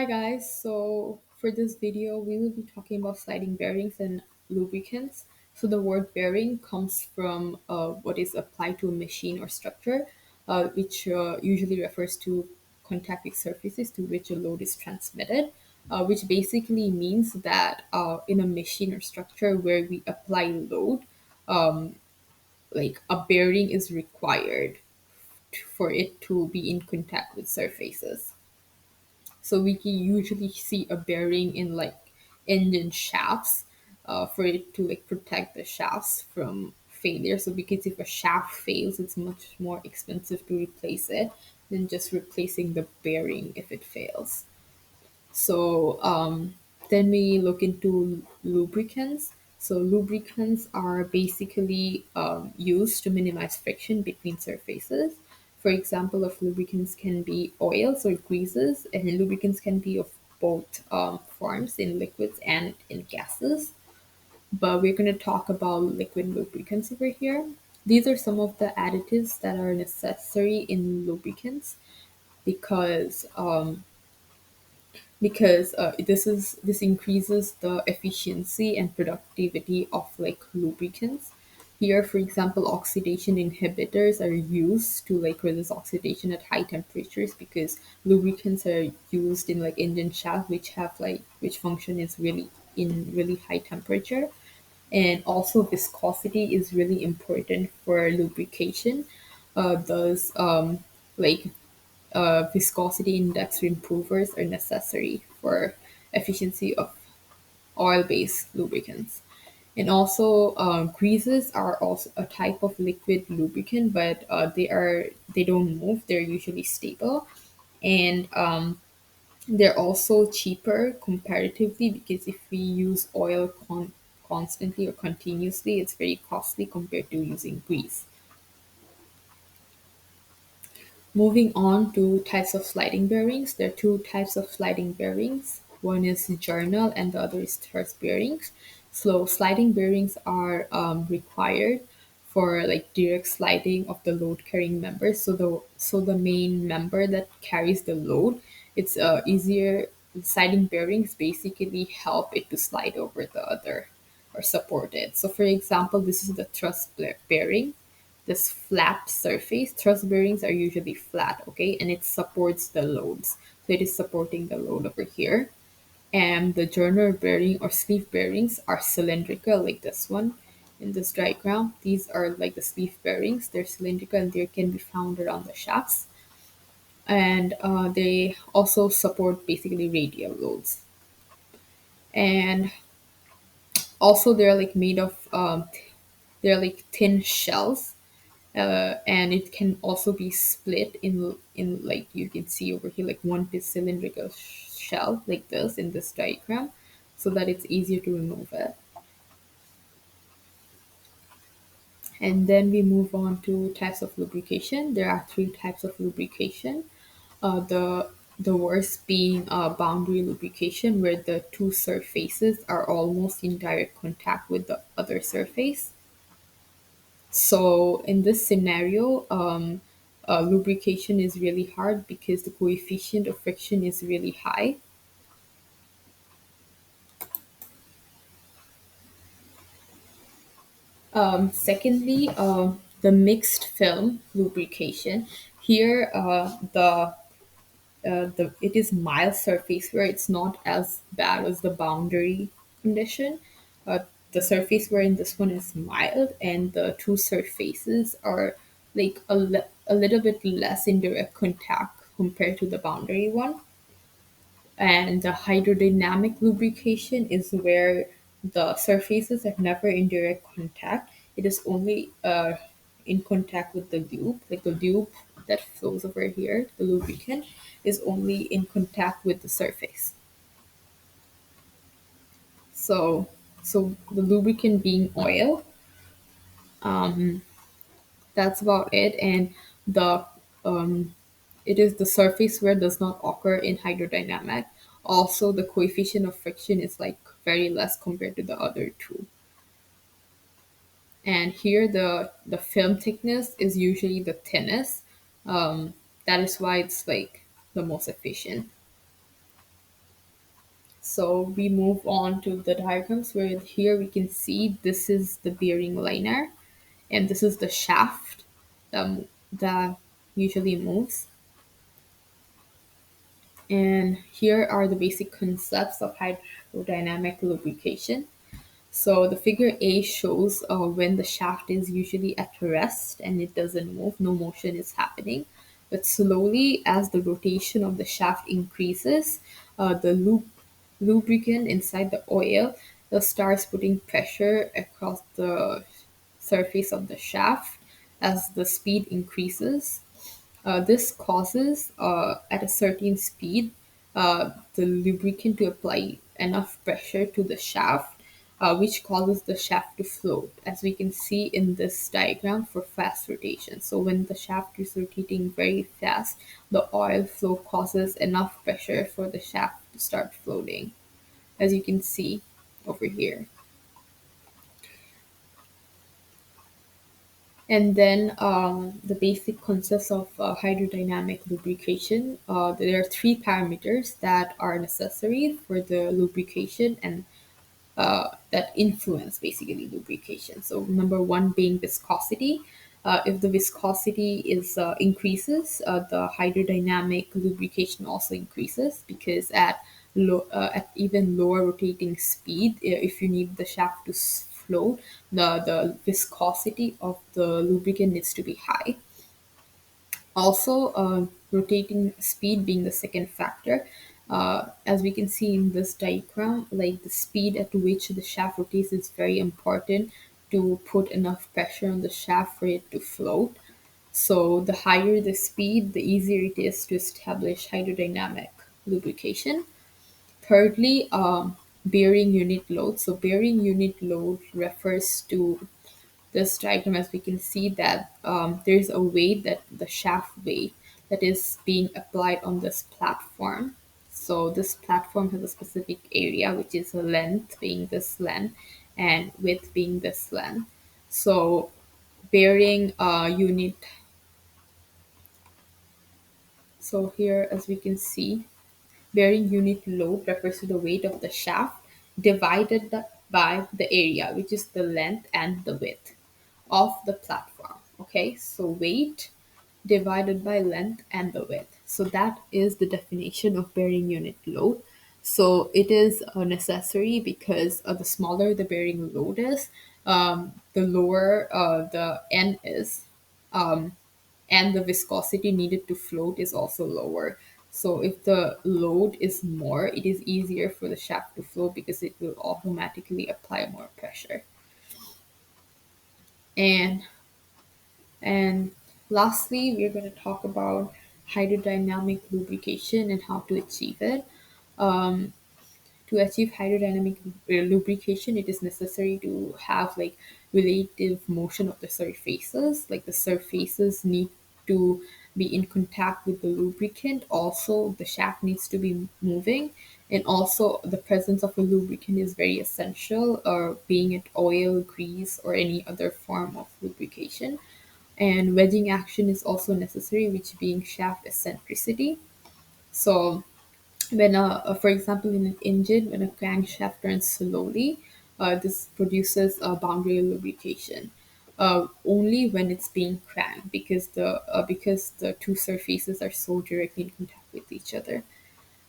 Hi guys, so for this video we will be talking about sliding bearings and lubricants. So the word bearing comes from what is applied to a machine or structure, which usually refers to contact surfaces to which a load is transmitted, which basically means that in a machine or structure where we apply load, like a bearing is required for it to be in contact with surfaces. So we can usually see a bearing in like engine shafts for it to like protect the shafts from failure. So because if a shaft fails, it's much more expensive to replace it than just replacing the bearing if it fails. So then we look into lubricants. So lubricants are basically used to minimize friction between surfaces. For example, of lubricants can be oils or greases, and lubricants can be of both forms in liquids and in gases. But we're going to talk about liquid lubricants over here. These are some of the additives that are necessary in lubricants because this increases the efficiency and productivity of like lubricants. Here, for example, oxidation inhibitors are used to like resist oxidation at high temperatures because lubricants are used in like engine shaft which function is really in really high temperature. And also viscosity is really important for lubrication. Thus like Viscosity index improvers are necessary for efficiency of oil-based lubricants. And also, greases are also a type of liquid lubricant, but they don't move. They're usually stable, and they're also cheaper comparatively because if we use oil constantly or continuously, it's very costly compared to using grease. Moving on to types of sliding bearings, there are two types of sliding bearings. One is journal and the other is thrust bearings. So sliding bearings are required for like direct sliding of the load carrying member. So the main member that carries the load, it's easier. Sliding bearings basically help it to slide over the other or support it. So for example, this is the bearing, this flat surface. Thrust bearings are usually flat, okay, and it supports the loads. So it is supporting the load over here. And the journal bearing or sleeve bearings are cylindrical, like this one in this diagram. These are like the sleeve bearings. They're cylindrical and they can be found around the shafts. And they also support basically radial loads. And also they're like made of they're like thin shells, and it can also be split in like you can see over here, like one piece cylindrical shell like this in this diagram, so that it's easier to remove it. And then we move on to types of lubrication. There are three types of lubrication. The worst being boundary lubrication, where the two surfaces are almost in direct contact with the other surface. So in this scenario, lubrication is really hard because the coefficient of friction is really high. Secondly, the mixed film lubrication. Here, the it is mild surface where it's not as bad as the boundary condition. Uh, the surface where in this one is mild, and the two surfaces are like a little bit less in direct contact compared to the boundary one. And the hydrodynamic lubrication is where the surfaces are never in direct contact. It is only in contact with the lube, like the lube that flows over here, the lubricant is only in contact with the surface. So, so the lubricant being oil, that's about it. And the it is the surface where does not occur in hydrodynamic. Also, the coefficient of friction is like very less compared to the other two. And here the film thickness is usually the thinnest. That is why it's like the most efficient. So we move on to the diagrams where here we can see this is the bearing liner and this is the shaft that usually moves. And here are the basic concepts of hydrodynamic lubrication. So the figure A shows when the shaft is usually at rest and it doesn't move, no motion is happening. But slowly, as the rotation of the shaft increases, the lubricant inside the oil starts putting pressure across the surface of the shaft as the speed increases. This causes, at a certain speed, the lubricant to apply enough pressure to the shaft, which causes the shaft to float, as we can see in this diagram for fast rotation. So when the shaft is rotating very fast, the oil flow causes enough pressure for the shaft to start floating, as you can see over here. And then the basic concepts of hydrodynamic lubrication. There are three parameters that are necessary for the lubrication and that influence basically lubrication. So number one being viscosity. If the viscosity is increases, the hydrodynamic lubrication also increases because at even lower rotating speed, if you need the shaft to flow, the viscosity of the lubricant needs to be high. Also, rotating speed being the second factor. As we can see in this diagram, like the speed at which the shaft rotates is very important to put enough pressure on the shaft for it to float. So the higher the speed, the easier it is to establish hydrodynamic lubrication. Thirdly, bearing unit load. So bearing unit load refers to this diagram. As we can see that there's a weight, that the shaft weight that is being applied on this platform. So this platform has a specific area, which is length being this length and width being this length. So bearing unit, so here as we can see, bearing unit load refers to the weight of the shaft divided by the area, which is the length and the width of the platform. Okay, so weight divided by length and the width. So that is the definition of bearing unit load. So it is necessary because the smaller the bearing load is, the lower the N is. And the viscosity needed to float is also lower. So if the load is more, it is easier for the shaft to float because it will automatically apply more pressure. And and lastly, we're going to talk about hydrodynamic lubrication and how to achieve it. Um, to achieve hydrodynamic lubrication, it is necessary to have like relative motion of the surfaces. Like the surfaces need to be in contact with the lubricant. Also, the shaft needs to be moving, and also the presence of a lubricant is very essential, or being it oil, grease, or any other form of lubrication. And wedging action is also necessary, which being shaft eccentricity. So when for example in an engine, when a crankshaft turns slowly, this produces a boundary lubrication only when it's being cranked, because the two surfaces are so directly in contact with each other.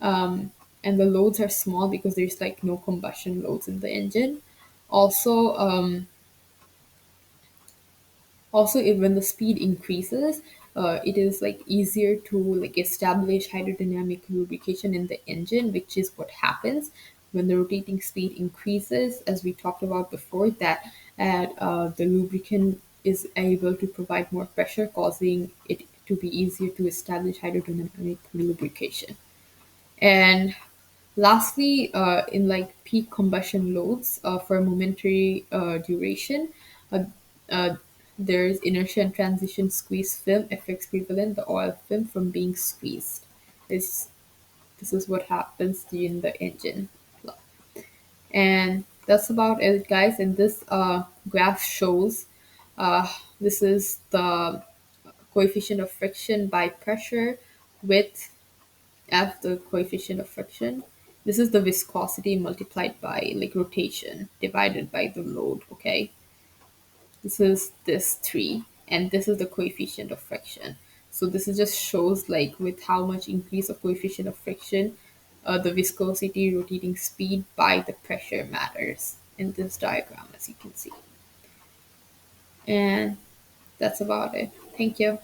And the loads are small because there's like no combustion loads in the engine. Also, when the speed increases, it is like easier to like establish hydrodynamic lubrication in the engine, which is what happens when the rotating speed increases, as we talked about before, that the lubricant is able to provide more pressure, causing it to be easier to establish hydrodynamic lubrication. And lastly, in like peak combustion loads, for momentary duration, uh, uh, there's inertia and transition squeeze film effects prevent the oil film from being squeezed. This this is what happens during the engine. And that's about it, guys. And this graph shows this is the coefficient of friction by pressure with F, the coefficient of friction, This is the viscosity multiplied by like rotation divided by the load, okay? This is this 3, and this is the coefficient of friction. So this is just shows like with how much increase of coefficient of friction, the viscosity, rotating speed by the pressure matters in this diagram, as you can see. And that's about it. Thank you.